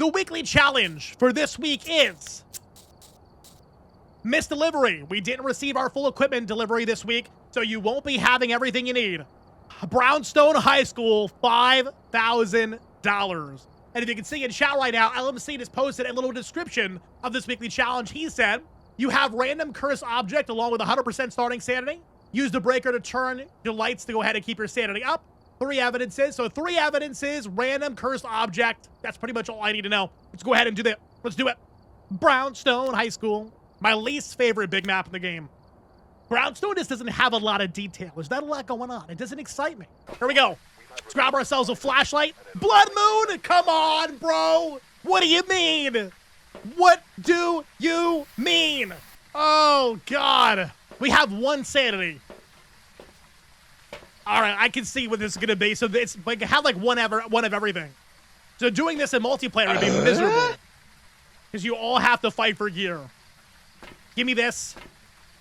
The weekly challenge for this week is missed delivery. We didn't receive our full equipment delivery this week, so you won't be having everything you need. Brownstone High School, $5,000. And if you can see in chat right now, LMC just posted a little description of this weekly challenge. He said, you have random cursed object along with 100% starting sanity. Use the breaker to turn your lights to go ahead and keep your sanity up. 3 evidences. So 3 evidences, random cursed object. That's pretty much all I need to know. Let's go ahead and do that. Let's do it. Brownstone High School. My least favorite big map in the game. Brownstone just doesn't have a lot of detail. There's not a lot going on. It doesn't excite me. Here we go. Let's grab ourselves a flashlight. Blood moon! Come on, bro! What do you mean? What do you mean? Oh, God. We have 1 sanity. All right, I can see what this is going to be. So it's like have like one of everything. So doing this in multiplayer would be miserable. Because you all have to fight for gear. Give me this.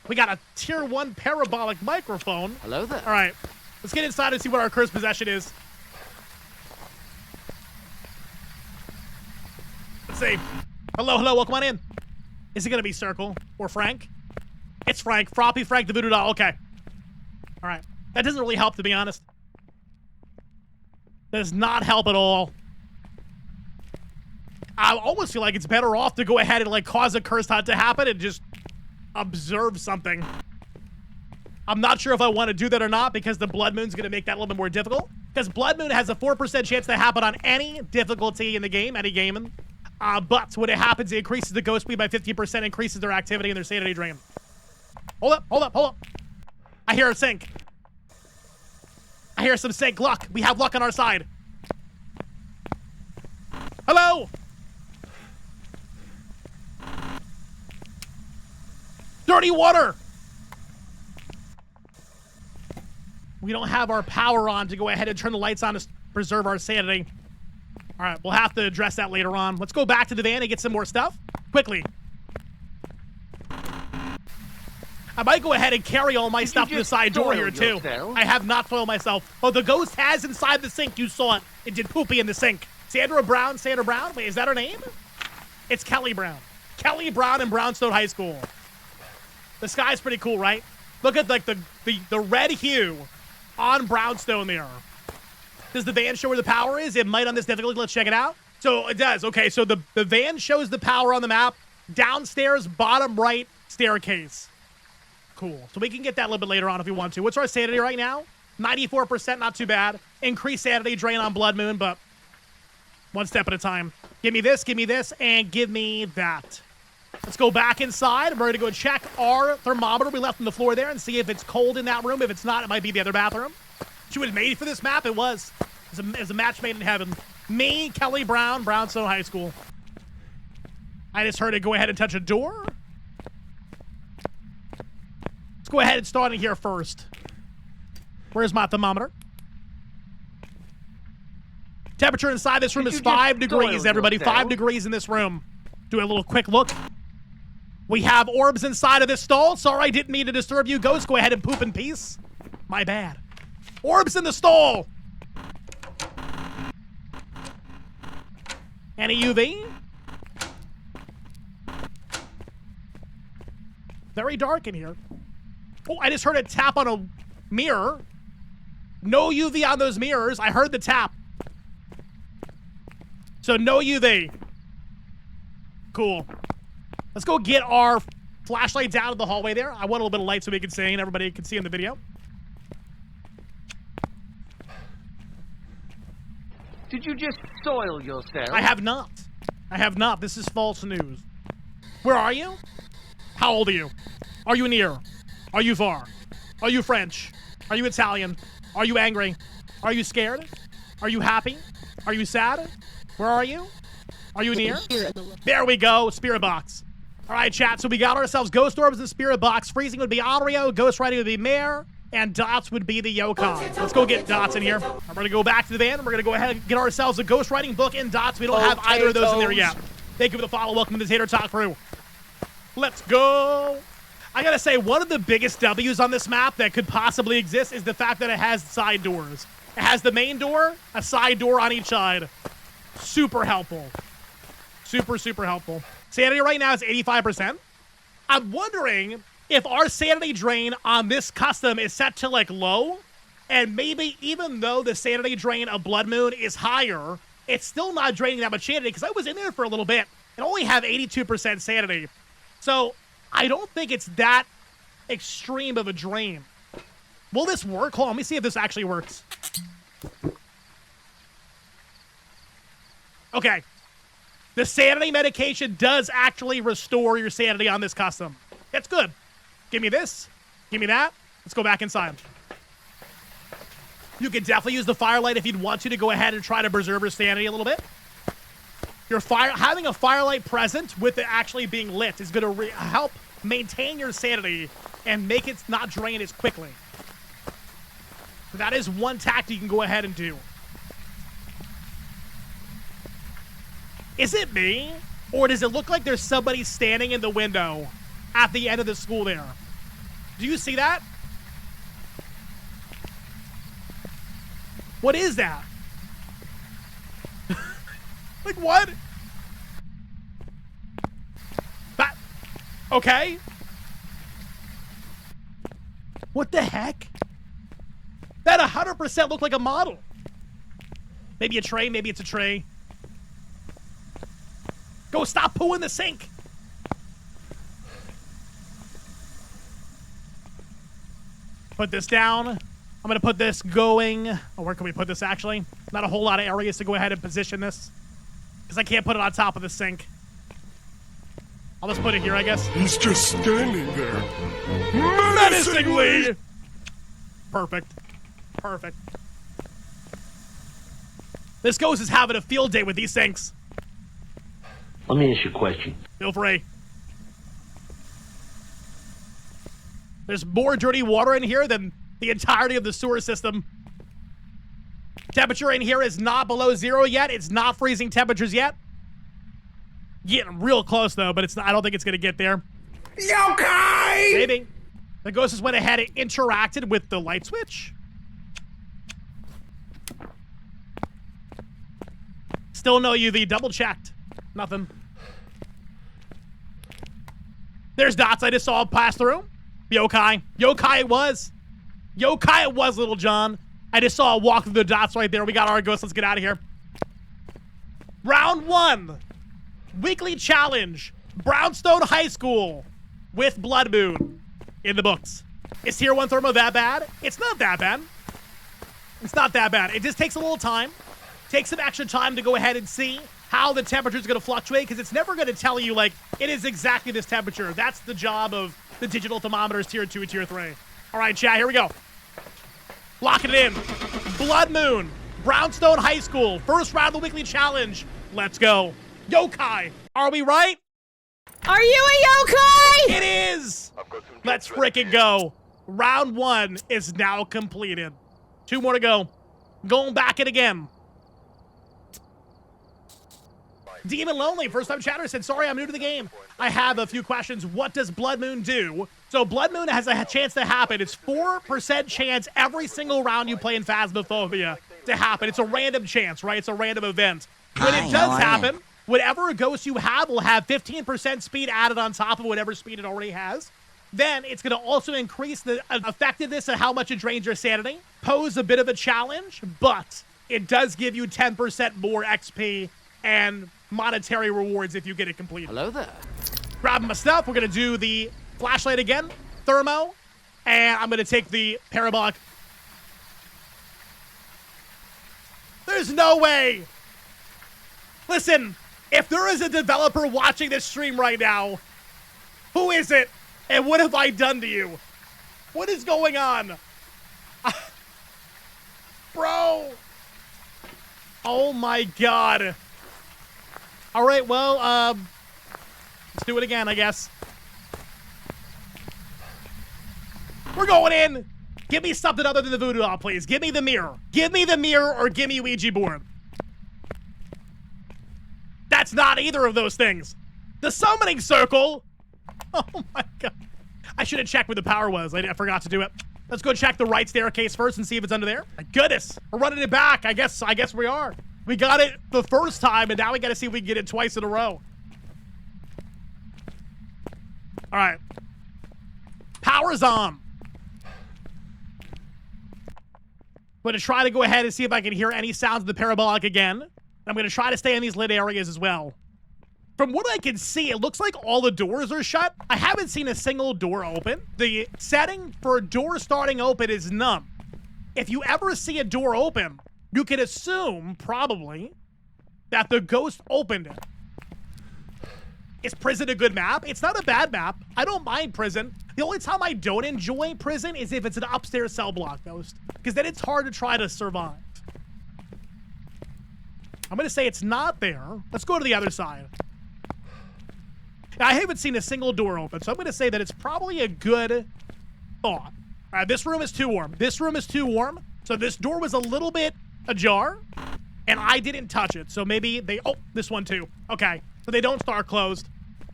We got a tier 1 parabolic microphone. Hello there. All right, let's get inside and see what our cursed possession is. Let's see. Hello, hello, welcome on in. Is it going to be Circle or Frank? It's Frank. Froppy Frank the Voodoo Doll. Okay. All right. That doesn't really help, to be honest. Does not help at all. I almost feel like it's better off to go ahead and like cause a cursed hunt to happen and just observe something. I'm not sure if I want to do that or not because the Blood Moon's going to make that a little bit more difficult. Because Blood Moon has a 4% chance to happen on any difficulty in the game, any gaming. But when it happens, it increases the ghost speed by 50%, increases their activity and their sanity drain. Hold up, hold up, hold up. I hear a sink. I hear some sink luck. We have luck on our side. Hello? Dirty water! We don't have our power on to go ahead and turn the lights on to preserve our sanity. All right, we'll have to address that later on. Let's go back to the van and get some more stuff. Quickly. I might go ahead and carry all my stuff to the side door here, too. I have not soiled myself. Oh, the ghost has inside the sink. You saw it. It did poopy in the sink. Sandra Brown. Wait, is that her name? It's Kelly Brown. Kelly Brown in Brownstone High School. The sky's pretty cool, right? Look at like the red hue on Brownstone there. Does the van show where the power is? It might on this difficulty. Let's check it out. So it does. Okay, so the van shows the power on the map. Downstairs, bottom right staircase. Cool. So we can get that a little bit later on if we want to. What's our sanity right now? 94%, not too bad. Increased sanity drain on Blood Moon, but one step at a time. Give me this, and give me that. Let's go back inside. We're going to go check our thermometer we left on the floor there and see if it's cold in that room. If it's not, it might be the other bathroom. She was made for this map. It was. It was a match made in heaven. Me, Kelly Brown, Brownstone High School. I just heard it go ahead and touch a door. Let's go ahead and start in here first. Where's my thermometer? Temperature inside this room is 5 degrees, everybody. 5 degrees in this room. Do a little quick look. We have orbs inside of this stall. Sorry, I didn't mean to disturb you. Ghost, go ahead and poop in peace. My bad. Orbs in the stall. Any UV? Very dark in here. Oh, I just heard a tap on a mirror. No UV on those mirrors. I heard the tap. So no UV. Cool. Let's go get our flashlight down in the hallway there. I want a little bit of light so we can see and everybody can see in the video. Did you just soil yourself? I have not. I have not. This is false news. Where are you? How old are you? Are you near? Are you far? Are you French? Are you Italian? Are you angry? Are you scared? Are you happy? Are you sad? Where are you? Are you near? There we go. Spirit box. All right, chat. So we got ourselves ghost orbs and spirit box. Freezing would be Onryo. Ghost riding would be Mare. And dots would be the Yukon. Let's go get dots in here. We're going to go back to the van. We're going to go ahead and get ourselves a ghost riding book and dots. We don't have either of those in there yet. Thank you for the follow. Welcome to the Tater Talk crew. Let's go. I got to say, one of the biggest W's on this map that could possibly exist is the fact that it has side doors. It has the main door, a side door on each side. Super helpful. Super, super helpful. Sanity right now is 85%. I'm wondering if our sanity drain on this custom is set to like low, and maybe even though the sanity drain of Blood Moon is higher, it's still not draining that much sanity, because I was in there for a little bit and only have 82% sanity. So I don't think it's that extreme of a drain. Will this work? Hold on, let me see if this actually works. Okay. The sanity medication does actually restore your sanity on this custom. That's good. Give me this. Give me that. Let's go back inside. You can definitely use the firelight if you'd want to go ahead and try to preserve your sanity a little bit. Having a firelight present with it actually being lit is going to help maintain your sanity and make it not drain as quickly. That is one tactic you can go ahead and do. Is it me? Or does it look like there's somebody standing in the window at the end of the school there? Do you see that? What is that? Like what? That, okay. What the heck? That 100% looked like a model. Maybe a tray, maybe it's a tray. Go stop pooing the sink. Put this down. I'm gonna put this going. Oh, where can we put this actually? Not a whole lot of areas to go ahead and position this, because I can't put it on top of the sink. I'll just put it here, I guess. He's just standing there. Menacingly! Perfect. Perfect. This ghost is having a field day with these sinks. Let me ask you a question. Feel free. There's more dirty water in here than the entirety of the sewer system. Temperature in here is not below 0 yet. It's not freezing temperatures yet. Getting real close though, but it's not, I don't think it's gonna get there. Yokai! Maybe. The ghost just went ahead and interacted with the light switch. Still no UV. Double checked. Nothing. There's dots I just saw pass through. Yokai. Yokai it was. Yokai it was, Little John. I just saw a walk through the dots right there. We got our ghost. Let's get out of here. Round 1. Weekly challenge. Brownstone High School with Blood Moon in the books. Is Tier 1 Thermo that bad? It's not that bad. It's not that bad. It just takes a little time. Takes some extra time to go ahead and see how the temperature is going to fluctuate, because it's never going to tell you, like, it is exactly this temperature. That's the job of the digital thermometers Tier 2 and Tier 3. All right, chat, here we go. Locking it in. Blood Moon, Brownstone High School, first round of the weekly challenge. Let's go. Yokai, are we right? Are you a yokai? It is! Let's frickin' go. Round 1 is now completed. 2 more to go. Going back it again. Demon Lonely, first time chatter, said, sorry, I'm new to the game. I have a few questions. What does Blood Moon do? So Blood Moon has a chance to happen. It's 4% chance every single round you play in Phasmophobia to happen. It's a random chance, right? It's a random event. When it does happen, whatever ghost you have will have 15% speed added on top of whatever speed it already has. Then it's going to also increase the effectiveness of how much it drains your sanity. Pose a bit of a challenge, but it does give you 10% more XP and monetary rewards if you get it completed. Hello there. Grabbing my stuff. We're going to do the flashlight again, thermo, and I'm going to take the parabolic. There's no way. Listen, if there is a developer watching this stream right now, who is it? And what have I done to you? What is going on? Bro. Oh my God. All right, well, let's do it again, I guess. We're going in. Give me something other than the voodoo doll, please. Give me the mirror. Give me the mirror or give me Ouija board. That's not either of those things. The summoning circle. Oh my God. I should have checked where the power was. I forgot to do it. Let's go check the right staircase first and see if it's under there. My goodness. We're running it back. I guess we are. We got it the first time, and now we got to see if we can get it twice in a row. All right. Power's on. I'm going to try to go ahead and see if I can hear any sounds of the parabolic again. I'm going to try to stay in these lit areas as well. From what I can see, it looks like all the doors are shut. I haven't seen a single door open. The setting for a door starting open is none. If you ever see a door open, you can assume, probably, that the ghost opened it. Is prison a good map? It's not a bad map. I don't mind prison. The only time I don't enjoy prison is if it's an upstairs cell block ghost, because then it's hard to try to survive. I'm going to say it's not there. Let's go to the other side. I haven't seen a single door open, so I'm going to say that it's probably a good thought. All right, this room is too warm. This room is too warm, so this door was a little bit ajar, and I didn't touch it, so maybe they... Oh, this one too. Okay, so they don't start closed.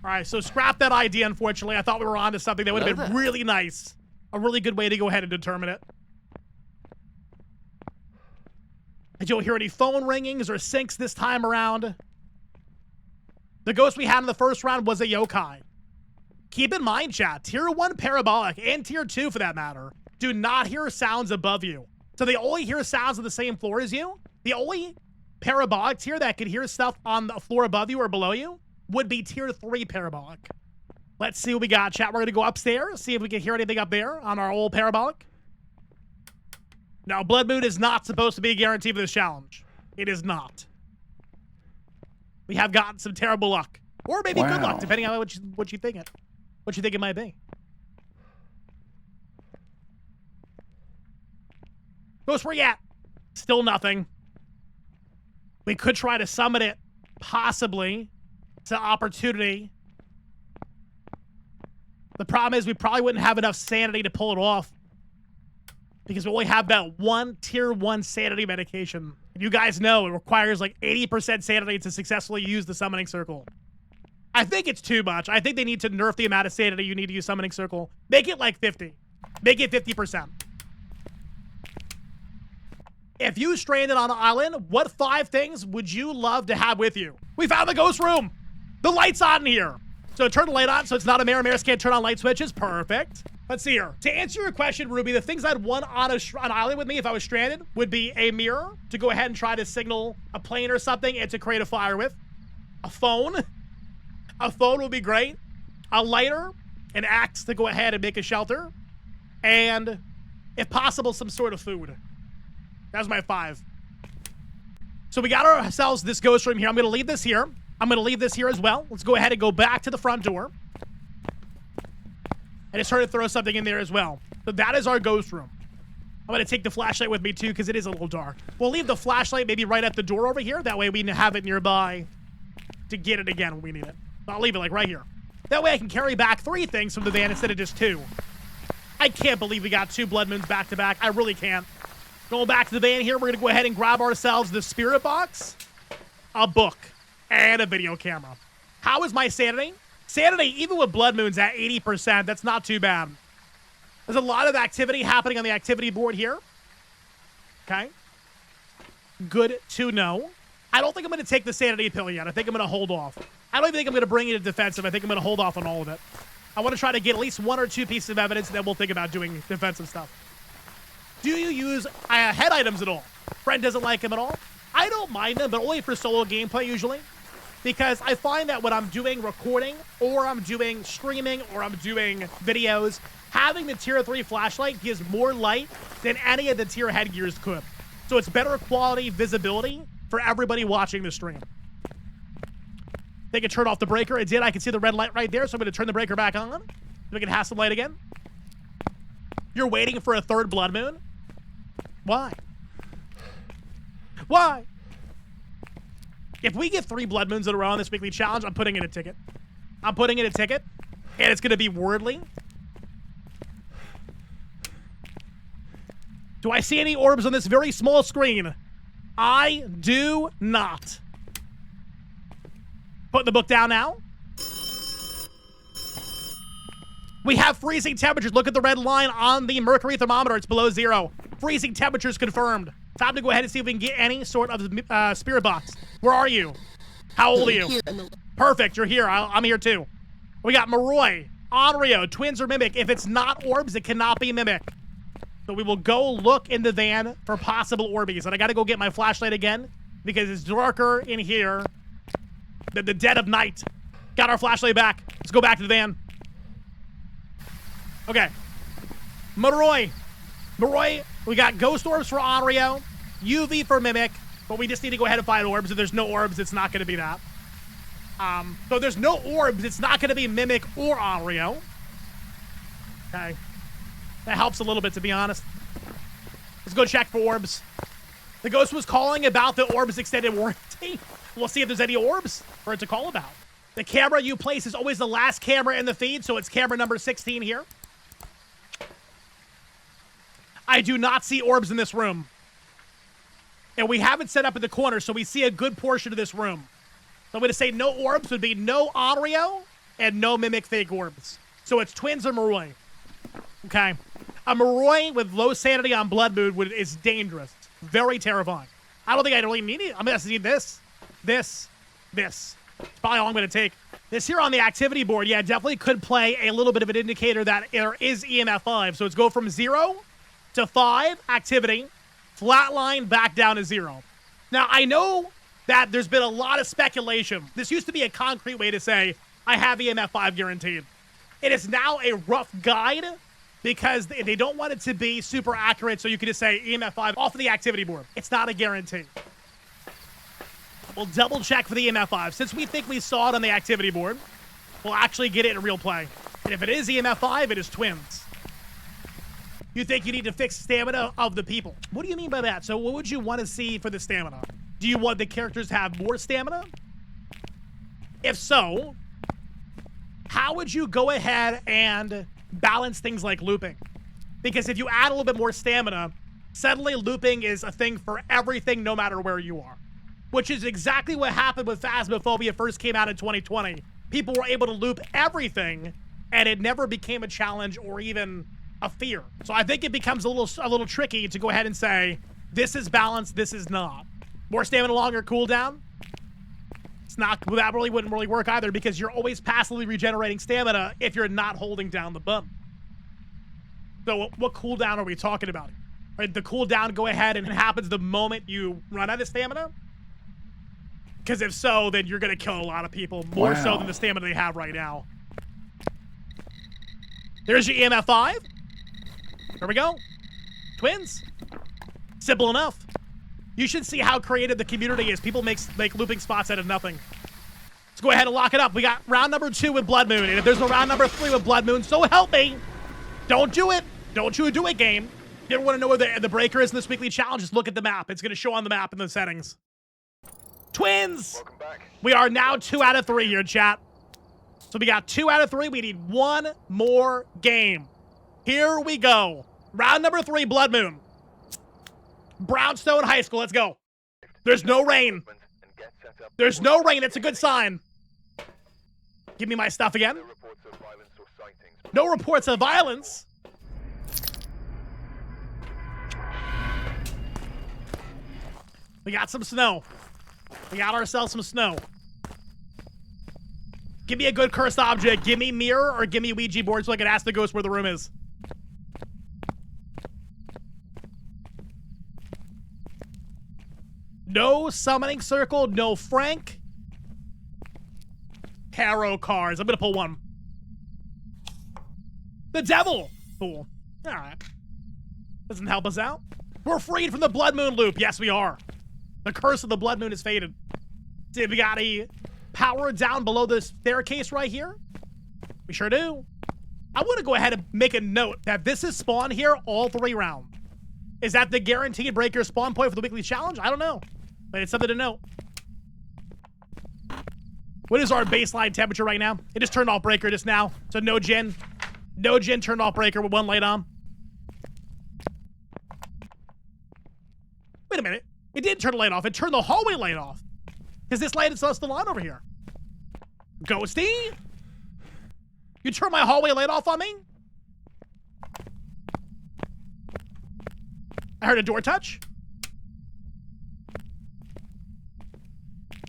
All right, so scrap that idea, unfortunately. I thought we were onto something that would have been really nice. A really good way to go ahead and determine it. Did you hear any phone ringings or syncs this time around? The ghost we had in the first round was a yokai. Keep in mind, chat, tier 1 parabolic, and tier 2 for that matter, do not hear sounds above you. So they only hear sounds on the same floor as you. The only parabolic tier that could hear stuff on the floor above you or below you would be tier 3 parabolic. Let's see what we got, chat. We're going to go upstairs, see if we can hear anything up there on our old parabolic. Now, Blood Moon is not supposed to be a guarantee for this challenge. It is not. We have gotten some terrible luck. Or maybe good luck, depending on what you think it might be. Ghost, where you at? Still nothing. We could try to summon it, possibly. It's an opportunity. The problem is we probably wouldn't have enough sanity to pull it off, because we only have that one tier 1 sanity medication. And you guys know it requires like 80% sanity to successfully use the summoning circle. I think it's too much. I think they need to nerf the amount of sanity you need to use summoning circle. Make it like 50. Make it 50%. If you stranded on an island, what 5 things would you love to have with you? We found the ghost room. The light's on here. So turn the light on so it's not a mirror. Mirrors can't turn on light switches. Perfect. Let's see here. To answer your question, Ruby, the things I'd want on an island with me if I was stranded would be a mirror to go ahead and try to signal a plane or something and to create a fire with. A phone. A phone would be great. A lighter. An axe to go ahead and make a shelter. And, if possible, some sort of food. That was my 5. So we got ourselves this ghost room here. I'm going to leave this here. I'm going to leave this here as well. Let's go ahead and go back to the front door. And just try to throw something in there as well. So that is our ghost room. I'm going to take the flashlight with me too, because it is a little dark. We'll leave the flashlight maybe right at the door over here. That way we have it nearby to get it again when we need it. I'll leave it like right here. That way I can carry back 3 things from the van instead of just 2. I can't believe we got 2 Blood Moons back to back. I really can't. Going back to the van here, we're going to go ahead and grab ourselves the spirit box, a book, and a video camera. How is my sanity? Sanity, even with Blood Moons at 80%, that's not too bad. There's a lot of activity happening on the activity board here. Okay. Good to know. I don't think I'm going to take the sanity pill yet. I think I'm going to hold off. I don't even think I'm going to bring it to defensive. I think I'm going to hold off on all of it. I want to try to get at least 1 or 2 pieces of evidence, and then we'll think about doing defensive stuff. Do you use head items at all? Friend doesn't like them at all. I don't mind them, but only for solo gameplay usually. Because I find that when I'm doing recording, or I'm doing streaming, or I'm doing videos, having the tier 3 flashlight gives more light than any of the tier headgears could. So it's better quality visibility for everybody watching the stream. They can turn off the breaker. It did. I can see the red light right there, so I'm going to turn the breaker back on. So we can have some light again. You're waiting for a 3rd Blood Moon? Why? Why? If we get 3 Blood Moons in a row on this weekly challenge, I'm putting in a ticket. I'm putting in a ticket, and it's going to be wordly. Do I see any orbs on this very small screen? I do not. Putting the book down now. We have freezing temperatures. Look at the red line on the mercury thermometer. It's below 0. Freezing temperatures confirmed. Time to go ahead and see if we can get any sort of spirit box. Where are you? How old are you? Perfect, you're here. I'm here too. We got Maroi, Onryo, Twins, or Mimic. If it's not orbs, it cannot be Mimic. So we will go look in the van for possible orbies. And I gotta go get my flashlight again because it's darker in here than the dead of night. Got our flashlight back. Let's go back to the van. Okay. Maroi, we got ghost orbs for Onryo, UV for Mimic, but we just need to go ahead and find orbs. If there's no orbs, it's not gonna be that. So if there's no orbs, it's not gonna be Mimic or Onryo. Okay. That helps a little bit, to be honest. Let's go check for orbs. The ghost was calling about the orbs extended warranty. We'll see if there's any orbs for it to call about. The camera you place is always the last camera in the feed, so it's camera number 16 here. I do not see orbs in this room. And we have it set up in the corner, so we see a good portion of this room. So I'm going to say no orbs would be no Onryo and no Mimic fake orbs. So it's Twins or Maroi. Okay. A Maroi with low sanity on Blood Moon is dangerous. Very terrifying. I don't think I really need it. I'm going to need this. This. It's probably all I'm going to take. This here on the activity board, yeah, definitely could play a little bit of an indicator that there is EMF 5. So it's go from 0 to 5 activity, flatline back down to 0. Now, I know that there's been a lot of speculation. This used to be a concrete way to say, I have EMF 5 guaranteed. It is now a rough guide because they don't want it to be super accurate, so you can just say EMF 5 off of the activity board. It's not a guarantee. We'll double check for the EMF 5. Since we think we saw it on the activity board, we'll actually get it in real play. And if it is EMF 5, it is Twins. You think you need to fix stamina of the people. What do you mean by that? So what would you want to see for the stamina? Do you want the characters to have more stamina? If so, how would you go ahead and balance things like looping? Because if you add a little bit more stamina, suddenly looping is a thing for everything no matter where you are. Which is exactly what happened when Phasmophobia first came out in 2020. People were able to loop everything, and it never became a challenge or even a fear. So I think it becomes a little tricky to go ahead and say, this is balanced, this is not. More stamina, longer cooldown. It's not, that really wouldn't really work either because you're always passively regenerating stamina if you're not holding down the button. So what cooldown are we talking about? Right, the cooldown go ahead and it happens the moment you run out of stamina? Because if so, then you're gonna kill a lot of people, more so than the stamina they have right now. There's your EMF 5. There we go. Twins. Simple enough. You should see how creative the community is. People make looping spots out of nothing. Let's go ahead and lock it up. We got round number 2 with Blood Moon. And if there's a round number 3 with Blood Moon, so help me. Don't do it. Don't you do it, game. If you ever want to know where the breaker is in this weekly challenge, just look at the map. It's going to show on the map in the settings. Twins. Welcome back. We are now 2 out of 3 here, chat. So we got 2 out of 3. We need one more game. Here we go. Round number 3, Blood Moon. Brownstone High School, let's go. There's no rain. There's no rain, it's a good sign. Give me my stuff again. No reports of violence. We got some snow. We got ourselves some snow. Give me a good cursed object. Give me mirror or give me Ouija board so I can ask the ghost where the room is. No summoning circle, no Frank. Tarot cards. I'm gonna pull one. The devil. Cool. All right. Doesn't help us out. We're freed from the Blood Moon loop. Yes, we are. The curse of the Blood Moon is faded. See, we got a power down below the staircase right here. We sure do. I want to go ahead and make a note that this is spawn here all 3 rounds. Is that the guaranteed breaker spawn point for the weekly challenge? I don't know. But it's something to note. What is our baseline temperature right now? It just turned off breaker just now. So no gen. No gen turned off breaker with 1 light on. Wait a minute. It did turn the light off. It turned the hallway light off. Because this light is still on over here. Ghosty? You turned my hallway light off on me? I heard a door touch.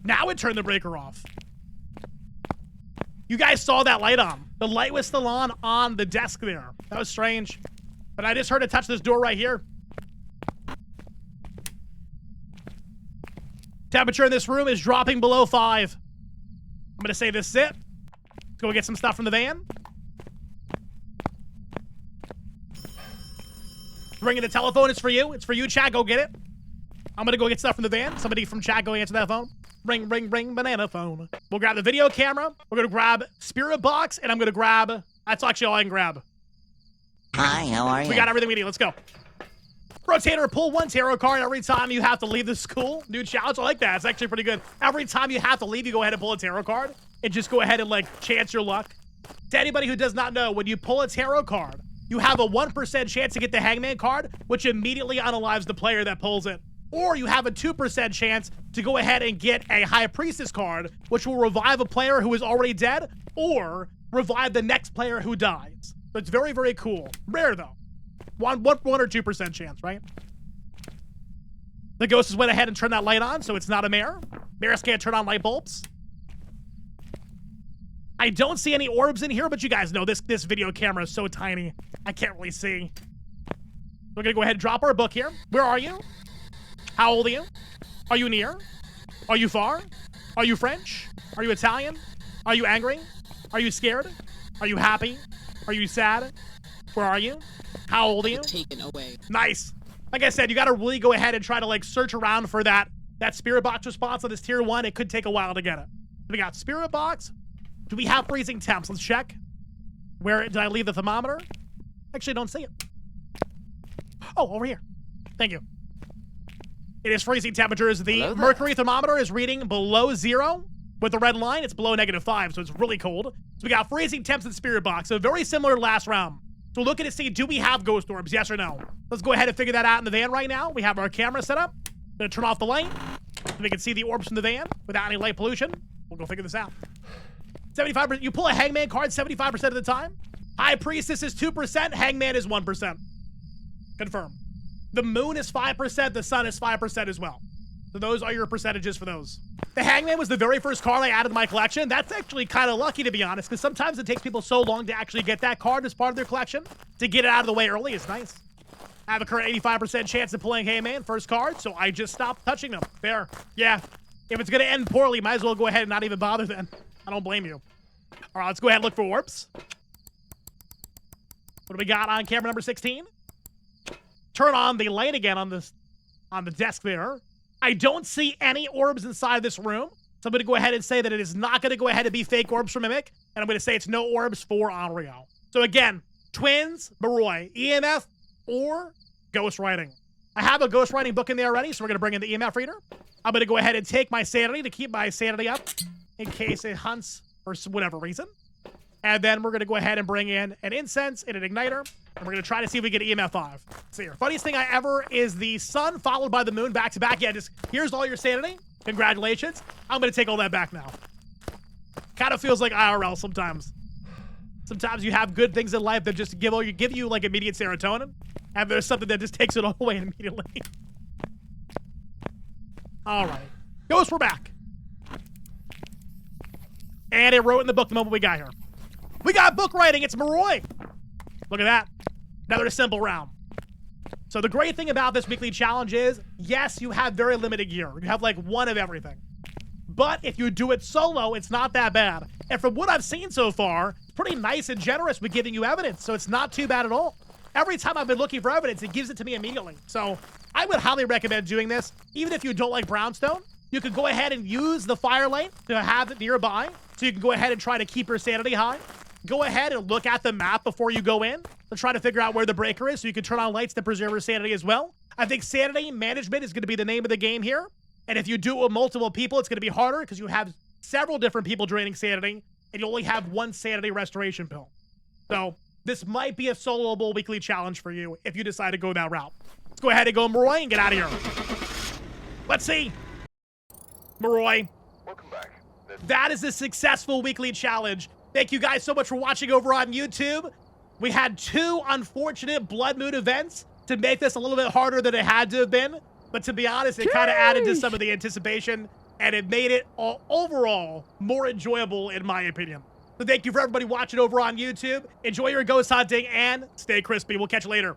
Now it turned the breaker off. You guys saw that light on. The light was still on the desk there. That was strange. But I just heard it touch this door right here. Temperature in this room is dropping below 5. I'm gonna say this is it. Let's go get some stuff from the van. Ringing the telephone. It's for you. It's for you, chat. Go get it. I'm gonna go get stuff from the van. Somebody from chat go answer that phone. Ring, ring, ring, banana phone. We'll grab the video camera. We're gonna grab spirit box, and I'm gonna grab. That's actually all I can grab. Hi, how are you? We got everything we need. Let's go. Rotator, pull 1 tarot card every time you have to leave the school. New challenge. I like that. It's actually pretty good. Every time you have to leave, you go ahead and pull a tarot card, and just go ahead and like chance your luck. To anybody who does not know, when you pull a tarot card, you have a 1% chance to get the hangman card, which immediately unalives the player that pulls it. Or you have a 2% chance to go ahead and get a high priestess card, which will revive a player who is already dead, or revive the next player who dies. So it's very, very cool. Rare though. 1 or 2% chance, right? The ghost has went ahead and turned that light on, so it's not a mirror. Mirrors can't turn on light bulbs. I don't see any orbs in here, but you guys know this video camera is so tiny, I can't really see. We're gonna go ahead and drop our book here. Where are you? How old are you? Are you near? Are you far? Are you French? Are you Italian? Are you angry? Are you scared? Are you happy? Are you sad? Where are you? How old are you? Taken away. Nice. Like I said, you gotta really go ahead and try to like search around for that spirit box response on this tier 1. It could take a while to get it. We got spirit box. Do we have freezing temps? Let's check. Where did I leave the thermometer? Actually, don't see it. Oh, over here. Thank you. It is freezing temperatures. The mercury thermometer is reading below 0. With the red line, it's below -5, so it's really cold. So we got freezing temps in spirit box. So very similar to last round. So we're looking to see, do we have ghost orbs? Yes or no? Let's go ahead and figure that out in the van right now. We have our camera set up. Gonna turn off the light so we can see the orbs from the van without any light pollution. We'll go figure this out. 75%. You pull a hangman card 75% of the time. High priestess is 2%. Hangman is 1%. Confirm. The moon is 5%. The sun is 5% as well. So those are your percentages for those. The hangman was the very first card I added to my collection. That's actually kind of lucky, to be honest, because sometimes it takes people so long to actually get that card as part of their collection. To get it out of the way early is nice. I have a current 85% chance of pulling hangman first card, so I just stopped touching them. Fair. Yeah. If it's going to end poorly, might as well go ahead and not even bother then. I don't blame you. All right, let's go ahead and look for orbs. What do we got on camera number 16? Turn on the light again on the desk there. I don't see any orbs inside this room, so I'm going to go ahead and say that it is not going to go ahead and be fake orbs for Mimic, and I'm going to say it's no orbs for Onryo. So again, twins, Baroy, EMF, or ghost writing. I have a ghost writing book in there already, so we're going to bring in the EMF reader. I'm going to go ahead and take my sanity to keep my sanity up in case it hunts for whatever reason. And then we're going to go ahead and bring in an incense and an igniter. And we're going to try to see if we get EMF 5. See here. Funniest thing ever is the sun followed by the moon back to back. Yeah, just here's all your sanity. Congratulations. I'm going to take all that back now. Kind of feels like IRL sometimes. Sometimes you have good things in life that just give you like immediate serotonin. And there's something that just takes it all away immediately. All right. Ghost, we're back. And it wrote in the book the moment we got here. We got book writing. It's Maroy. Look at that. Another simple round. So the great thing about this weekly challenge is, yes, you have very limited gear. You have like one of everything. But if you do it solo, it's not that bad. And from what I've seen so far, it's pretty nice and generous with giving you evidence. So it's not too bad at all. Every time I've been looking for evidence, it gives it to me immediately. So I would highly recommend doing this. Even if you don't like Brownstone, you could go ahead and use the firelight to have it nearby. So you can go ahead and try to keep your sanity high. Go ahead and look at the map before you go in to try to figure out where the breaker is so you can turn on lights to preserve your sanity as well. I think sanity management is going to be the name of the game here. And if you do it with multiple people, it's going to be harder because you have several different people draining sanity and you only have one sanity restoration pill. So this might be a soloable weekly challenge for you if you decide to go that route. Let's go ahead and go Maroy and get out of here. Let's see. Maroy. Welcome back. That is a successful weekly challenge. Thank you guys so much for watching over on YouTube. We had 2 unfortunate blood moon events to make this a little bit harder than it had to have been. But to be honest, it kind of added to some of the anticipation. and it made it overall more enjoyable in my opinion. So thank you for everybody watching over on YouTube. Enjoy your ghost hunting and stay crispy. We'll catch you later.